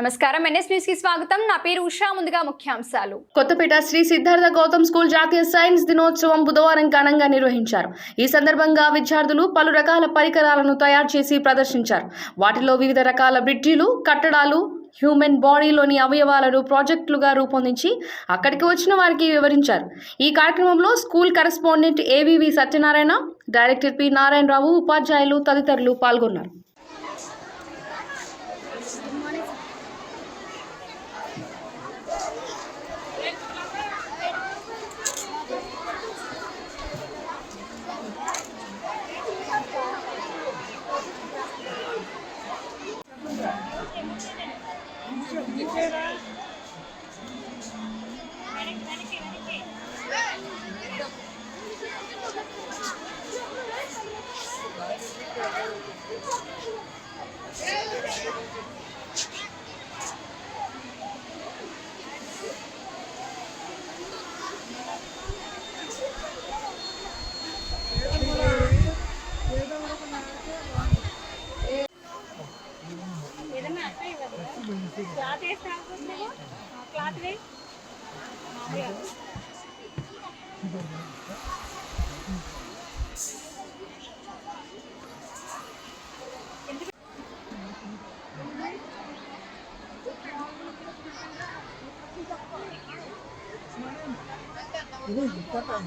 నమస్కారం NS news కి స్వాగతం నా పేరు ఉషా ముందుగా ముఖ్యాంశాలు కొత్తపేట శ్రీ సిద్ధార్థ గౌతమ్ స్కూల్ జాతీయ సైన్స్ దినోత్సవం బుధవారం ఘనంగా నిర్వహించారు. ఈ సందర్భంగా విద్యార్థులు పలు రకాల పరికరాలను తయారు చేసి ప్రదర్శించారు. వాటిలో వివిధ రకాల బ్రిడ్జిలు, కట్టడాలు, హ్యూమన్ బాడీలోని అవయవాలను ప్రాజెక్టులుగా రూపొందించి అక్కడికి వచ్చిన వారికి వివరించారు. ఈ కార్యక్రమంలో school correspondent AVV Satyanarayana, director P Narayana Rao, ఉపాధ్యాయులు తదితరులు పాల్గొన్నారు. 이거 이따가